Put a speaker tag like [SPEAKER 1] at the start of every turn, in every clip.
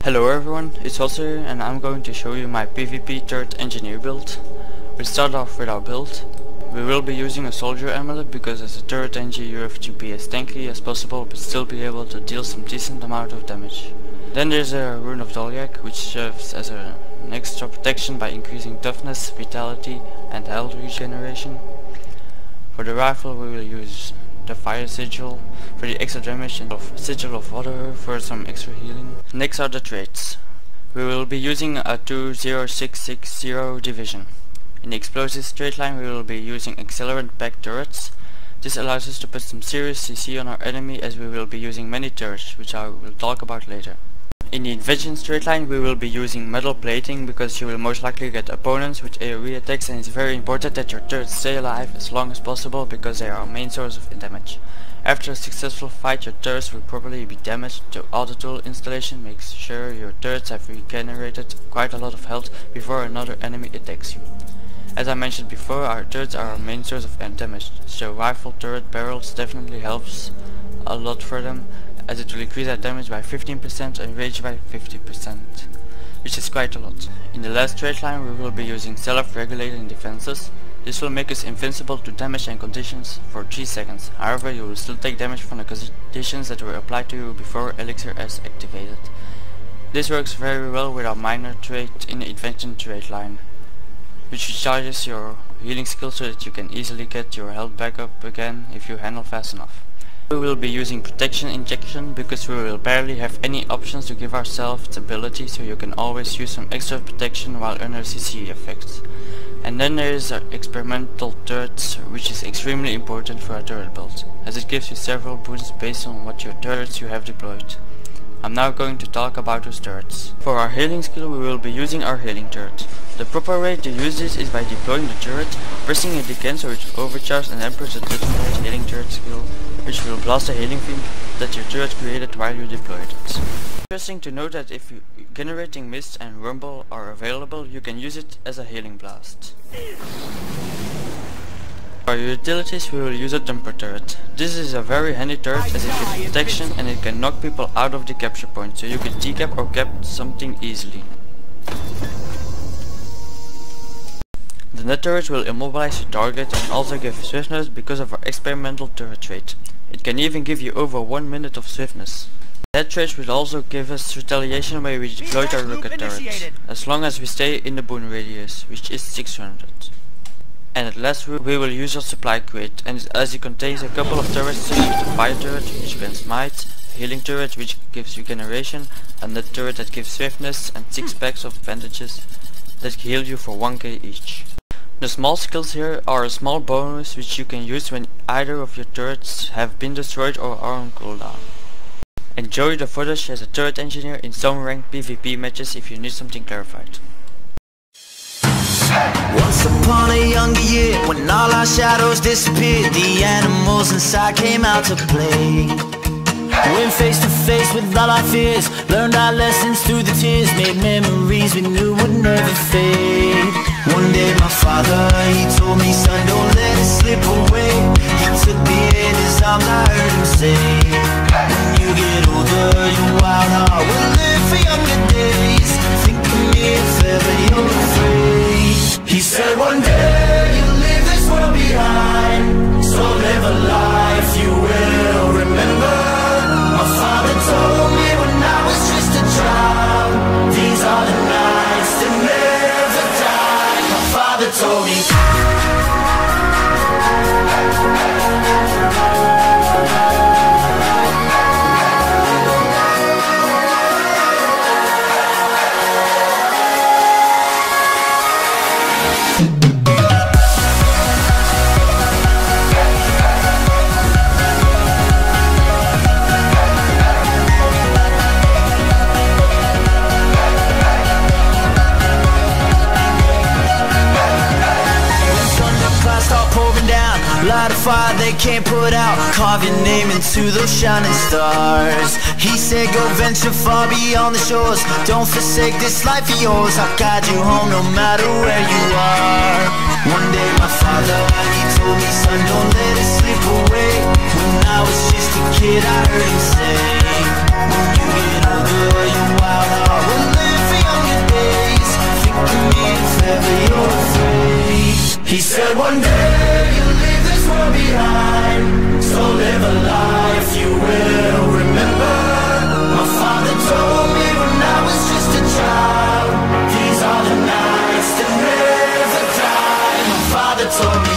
[SPEAKER 1] Hello everyone, it's Hoss here and I'm going to show you my PvP turret engineer build. We'll start off with our build. We will be using a soldier amulet because as a turret engineer you have to be as tanky as possible but still be able to deal some decent amount of damage. Then there's a rune of Dolyak which serves as an extra protection by increasing toughness, vitality and health regeneration. For the rifle we will use the fire sigil for the extra damage and of sigil of water for some extra healing. Next are the traits. We will be using a 20660 division. In the explosives trait line we will be using accelerant packed turrets. This allows us to put some serious CC on our enemy as we will be using many turrets, which I will talk about later. In the invasion straight line we will be using metal plating because you will most likely get opponents with AoE attacks, and it's very important that your turrets stay alive as long as possible because they are our main source of damage. After a successful fight your turrets will probably be damaged, so auto tool installation makes sure your turrets have regenerated quite a lot of health before another enemy attacks you. As I mentioned before, our turrets are our main source of damage, so rifle turret barrels definitely helps a lot for them, as it will increase our damage by 15% and range by 50%, which is quite a lot. In the last trait line we will be using self-regulating defenses. This will make us invincible to damage and conditions for 3 seconds. However, you will still take damage from the conditions that were applied to you before Elixir is activated. This works very well with our minor trait in the invention trait line, which recharges your healing skill so that you can easily get your health back up again if you handle fast enough. We will be using protection injection because we will barely have any options to give ourselves ability, so you can always use some extra protection while under CC effects. And then there is our experimental turrets, which is extremely important for a turret build, as it gives you several boosts based on what your turrets you have deployed. I'm now going to talk about those turrets. For our healing skill we will be using our healing turret. The proper way to use this is by deploying the turret, pressing it again so it overcharges and then press the legendary healing turret skill, which will blast the healing field that your turret created while you deployed it. Interesting to note that if generating mist and rumble are available, you can use it as a healing blast. For our utilities we will use a dumper turret. This is a very handy turret as it gives protection and it can knock people out of the capture point, so you can decap or cap something easily. The net turret will immobilize your target and also give swiftness because of our experimental turret trait. It can even give you over 1 minute of swiftness. That trait will also give us retaliation where we deploy our rocket turret, as long as we stay in the boon radius, which is 600. And at last we will use our supply crate, and as it contains a couple of turrets such as the fire turret which can smite, a healing turret which gives regeneration, a net turret that gives swiftness, and 6 packs of bandages that heal you for 1k each. The small skills here are a small bonus which you can use when either of your turrets have been destroyed or are on cooldown. Enjoy the footage as a turret engineer in some ranked PvP matches if you need something clarified.
[SPEAKER 2] Once upon a younger year, when all our shadows disappeared, the animals inside came out to play. Went face to face with all our fears, learned our lessons through the tears, made memories we knew would never fade. One day my father, he told me, son, don't let it slip away. He took me in his arms, I heard him say, when you get older, your wild heart will live for younger days. Think of me if ever you're afraid. He said one day you'll leave this world behind, so live a life you will remember. My father told me when I was just a child, these are the nights that never die. My father told me. Light a fire they can't put out, carve your name into those shining stars. He said go venture far beyond the shores, don't forsake this life of yours. I'll guide you home no matter where you are. One day my father, he told me, son, don't let it slip away. When I was just a kid I heard him say, You get over your wild heart, we'll live for younger days. Think of me if ever you're afraid. He said one day you'll leave this world behind, so live a life you will remember. My father told me when I was just a child, these are the nights that never die. My father told me.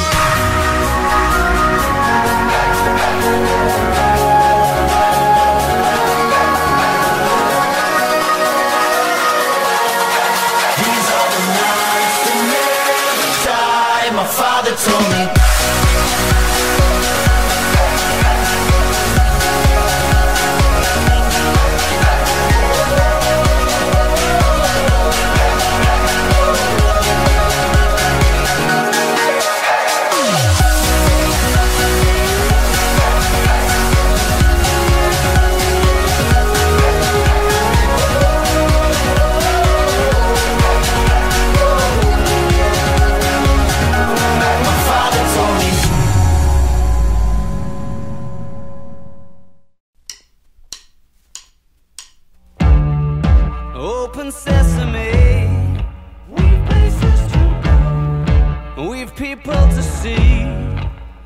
[SPEAKER 2] These are the nights that never die. My father told me. Open sesame, we've places to go, we've people to see.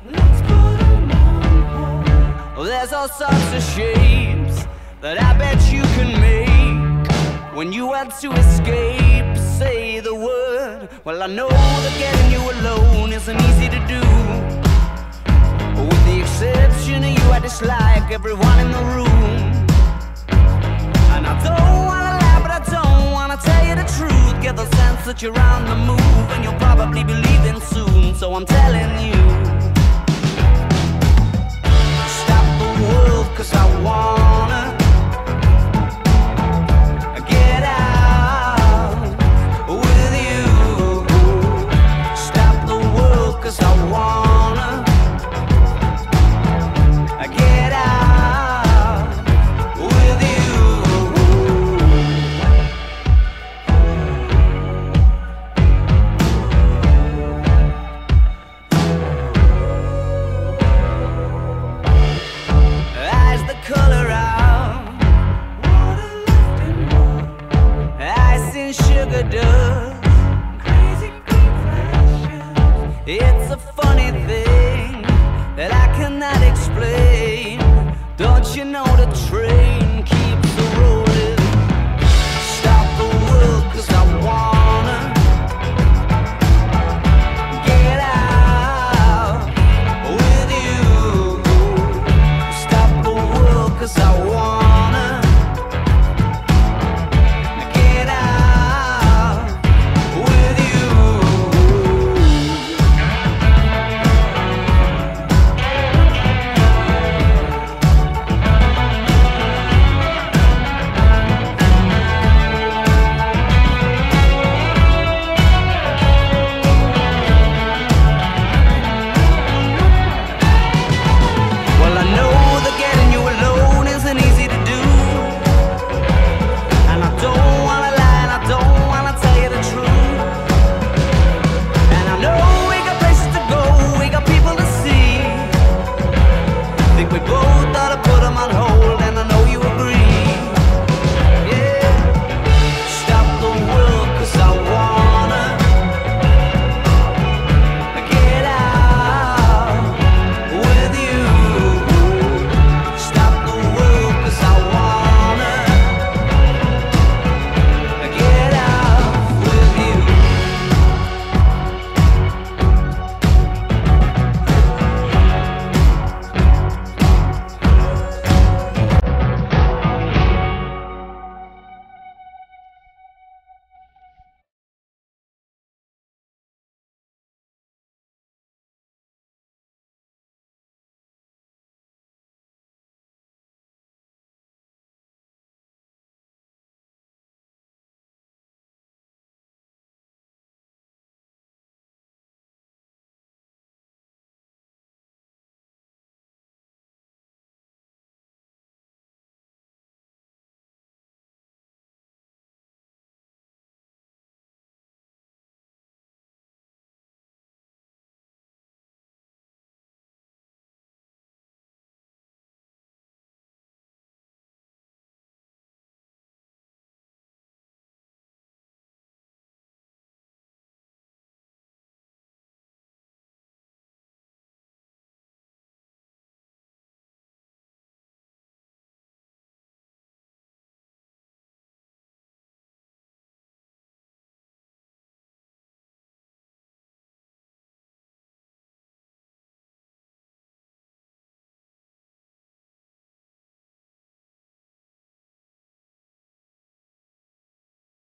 [SPEAKER 2] Let's put them on hold. There's all sorts of shapes that I bet you can make. When you want to escape, say the word. Well, I know that getting you alone isn't easy to do. With the exception of you, I dislike everyone in the room. And I don't wanna lie, but I don't wanna tell you the truth. Get the sense that you're on the move, and you'll probably be leaving soon. So I'm telling you.